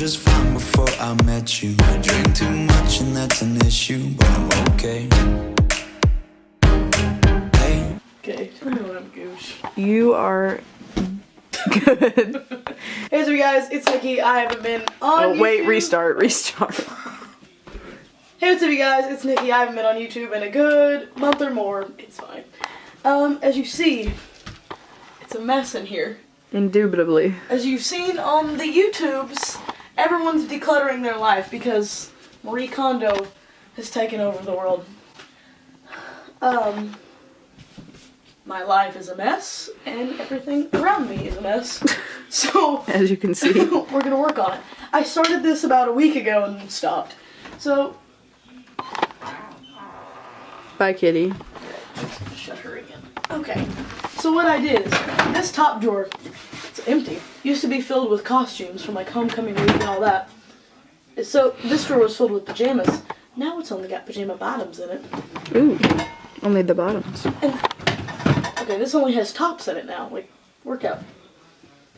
just fine before I met you. I drink too much and that's an issue, but I'm okay. Hey. Okay, tell me when I'm goosh. You are good. Hey, what's up, guys? It's Nikki. I haven't been on YouTube. Wait, restart. Hey, what's up, you guys? It's Nikki. I haven't been on YouTube in a good month or more. It's fine. As you see, it's a mess in here. Indubitably. As you've seen on the YouTubes, everyone's decluttering their life because Marie Kondo has taken over the world. My life is a mess, and everything around me is a mess. So, as you can see, we're gonna work on it. I started this about a week ago and stopped. So, bye, kitty. Shut her again. Okay. So what I did is this top drawer, it's empty. Used to be filled with costumes from like homecoming week and all that. So this drawer was filled with pajamas. Now it's only got pajama bottoms in it. Ooh, only the bottoms. And, okay, this only has tops in it now, like workout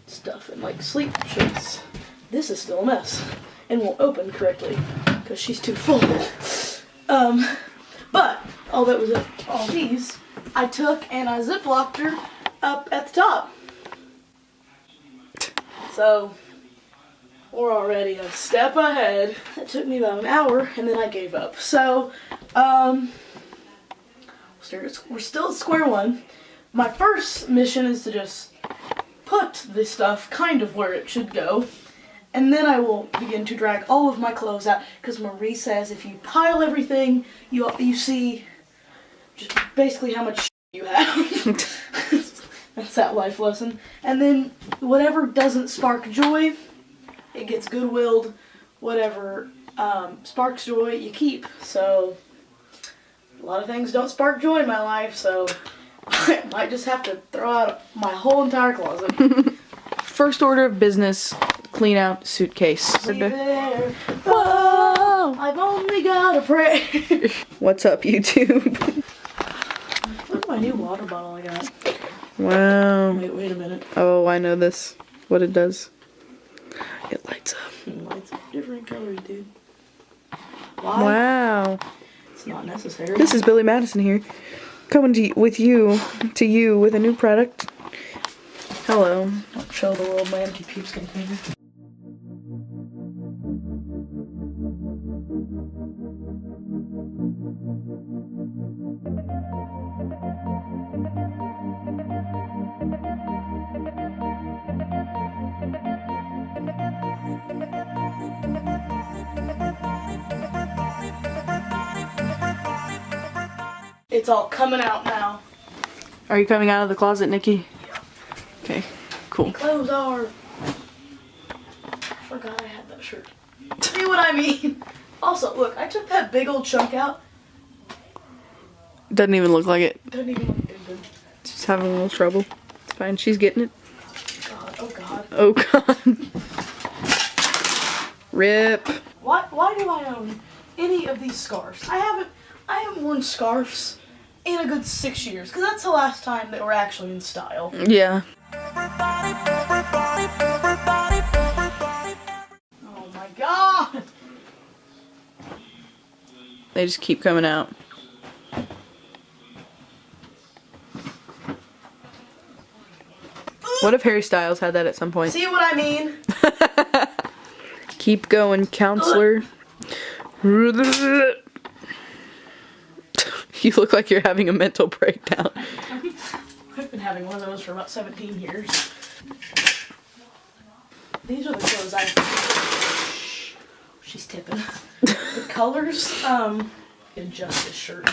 stuff and like sleep shirts. This is still a mess and won't open correctly because she's too full. But all that was all these, I took and I ziplocked her up at the top. So we're already a step ahead. It took me about an hour and then I gave up. So we're still at square one. My first mission is to just put this stuff kind of where it should go. And then I will begin to drag all of my clothes out, because Marie says if you pile everything, you see just basically how much you have. That's that life lesson. And then whatever doesn't spark joy, it gets goodwilled. Whatever sparks joy, you keep. So a lot of things don't spark joy in my life, so I might just have to throw out my whole entire closet. First order of business. Clean out suitcase. There. Whoa, I've only got a prayer. What's up, YouTube? Look at my new water bottle I got. Wow. Wait a minute. Oh, I know this. What it does. It lights up. It lights up different colors, dude. Why? Wow. It's not necessary. This is Billy Madison here, coming to you with a new product. Hello. Don't show the world my empty Peeps container. It's all coming out now. Are you coming out of the closet, Nikki? Yeah. Okay, cool. Clothes are... I forgot I had that shirt. See what I mean? Also, look, I took that big old chunk out. Doesn't even look like it. Doesn't even look good. She's having a little trouble. It's fine, she's getting it. God, oh God. Oh God. Rip. Why do I own any of these scarves? I haven't worn scarves in a good 6 years, because that's the last time they were actually in style. Yeah. Oh my God! They just keep coming out. What if Harry Styles had that at some point? See what I mean? Keep going, counselor. You look like you're having a mental breakdown. I've been having one of those for about 17 years. These are the clothes I... She's tipping. The colors, in Justice shirt.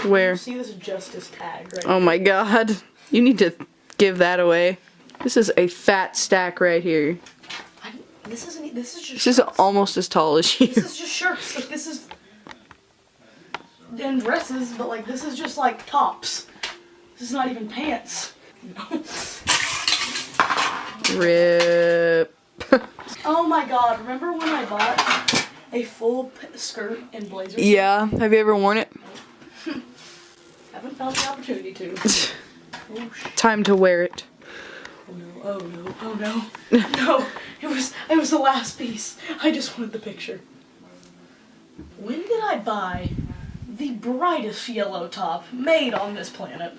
Where? You see this Justice tag right Oh my God. You need to give that away. This is a fat stack right here. This is just This is shirts. almost as tall as you. This is just shirts. Like, this is... And dresses, but like, this is just like tops. This is not even pants. Rip. Oh my God, remember when I bought a full skirt and blazer? Yeah, have you ever worn it? Haven't found the opportunity to. Oh, Time to wear it. Oh no, oh no, oh no. No, it was the last piece. I just wanted the picture. When did I buy the brightest yellow top made on this planet?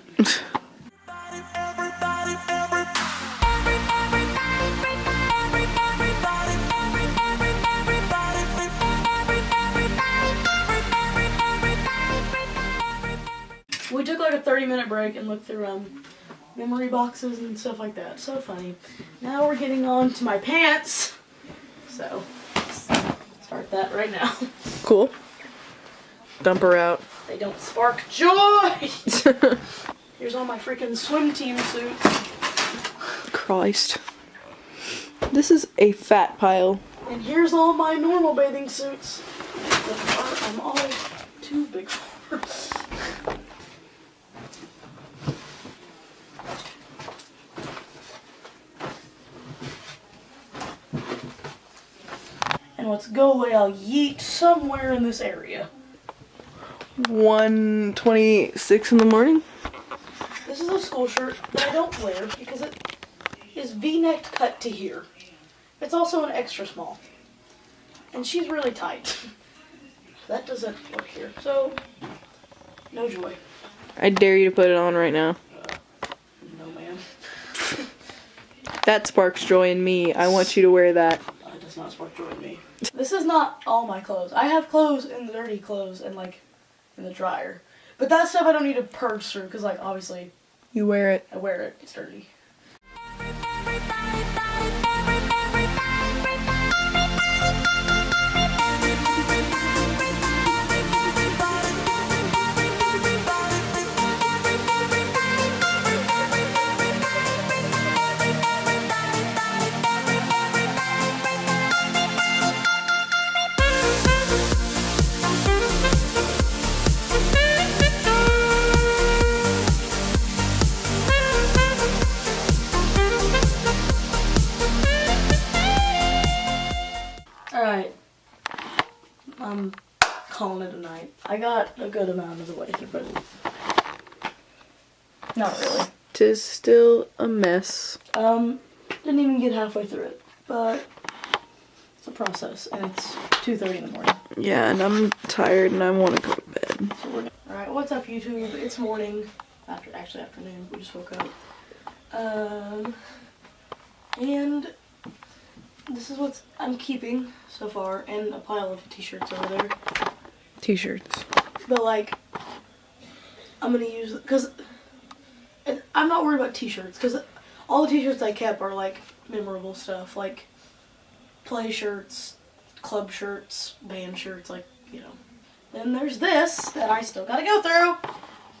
We took like a 30-minute break and looked through memory boxes and stuff like that. So funny. Now we're getting on to my pants. So, start that right now. Cool. Dump her out. They don't spark joy! Here's all my freaking swim team suits. Christ. This is a fat pile. And here's all my normal bathing suits. That I'm all too big for. And let's go away, I'll yeet somewhere in this area. 1:26 in the morning. This is a school shirt that I don't wear because it is V-necked cut to here. It's also an extra small. And she's really tight. That doesn't work here. So, no joy. I dare you to put it on right now. No, man. That sparks joy in me. I want you to wear that. It does not spark joy in me. This is not all my clothes. I have clothes in the dirty clothes and like in the dryer. But that stuff I don't need to purge through because like obviously You wear it. I wear it. It's dirty. Alright. I'm calling it a night. I got a good amount of the way through, but not really. 'Tis still a mess. Didn't even get halfway through it, but it's a process, and it's 2:30 in the morning. Yeah, and I'm tired and I want to go to bed. So alright, what's up YouTube? It's morning. Actually afternoon. We just woke up. And this is what I'm keeping so far, and a pile of t-shirts over there. T-shirts. But like, I'm gonna use, because I'm not worried about t-shirts, because all the t-shirts I kept are like memorable stuff, like play shirts, club shirts, band shirts, like, you know. Then there's this that I still gotta go through.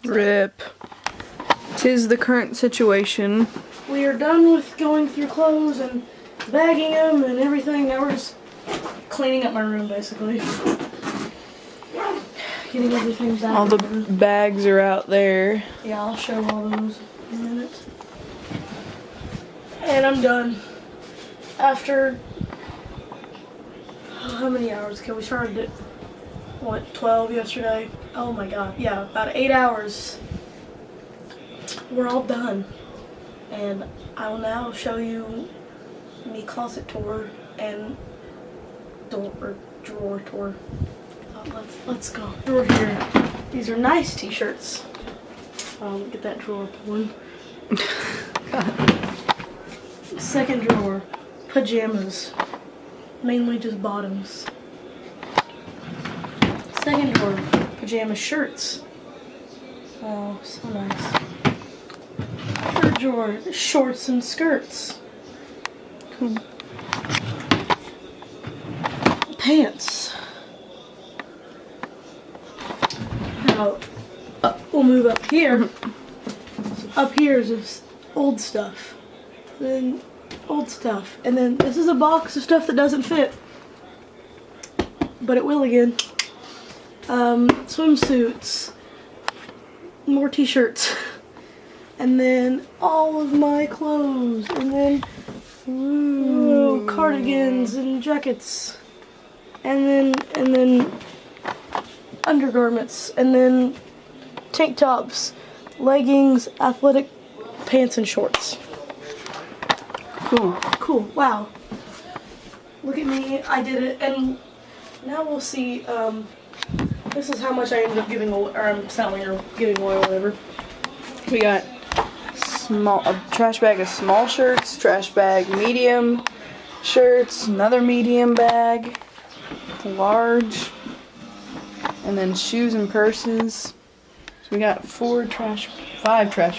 Rip. 'Tis the current situation. We are done with going through clothes and bagging them and everything. Now we're just cleaning up my room, basically. Getting everything back. All the bags are out there. Yeah, I'll show all those in a minute. And I'm done. After how many hours? Okay, we started at what, 12 yesterday? Oh my god. Yeah, about 8 hours. We're all done. And I will now show you me closet tour and drawer tour. Let's go. Drawer here. These are nice t-shirts. Get that drawer pulling. Second drawer, pajamas. Mainly just bottoms. Second drawer, pajama shirts. Oh, so nice. Third drawer, shorts and skirts. Cool. Pants. Now, we'll move up here. Up here is just old stuff. Then old stuff. And then this is a box of stuff that doesn't fit. But it will again. Swimsuits. More t-shirts. And then all of my clothes. And then cardigans and jackets. And then undergarments. And then tank tops, leggings, athletic pants and shorts. Cool. Cool. Wow. Look at me. I did it. And now we'll see. This is how much I ended up giving away, or I'm selling or giving away, or whatever. We got a trash bag of small shirts, trash bag medium shirts, another medium bag, large, and then shoes and purses. So we got 5 trash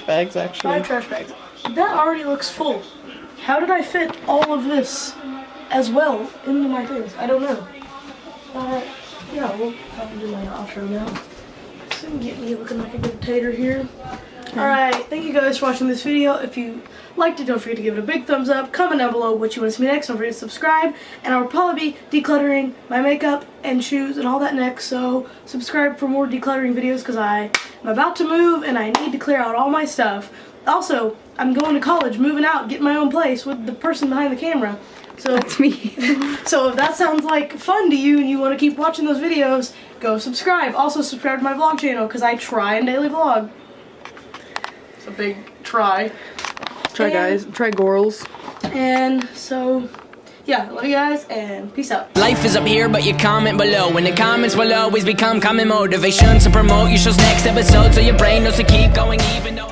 bags actually. 5 trash bags. That already looks full. How did I fit all of this as well into my things? I don't know. Yeah, we'll probably do my outro now. So you can get me looking like a good tater here. Alright, thank you guys for watching this video. If you liked it, don't forget to give it a big thumbs up. Comment down below what you want to see me next. Don't forget to subscribe. And I will probably be decluttering my makeup and shoes and all that next. So subscribe for more decluttering videos because I am about to move and I need to clear out all my stuff. Also, I'm going to college, moving out, getting my own place with the person behind the camera. So That's me. So if that sounds like fun to you and you want to keep watching those videos, go subscribe. Also subscribe to my vlog channel because I try and daily vlog. It's a big try. Guys. Try Gorals. And so, yeah, love you guys and peace out. Life is up here, but you comment below. And the comments will always become common motivation to promote your show's next episode, so your brain knows to keep going even though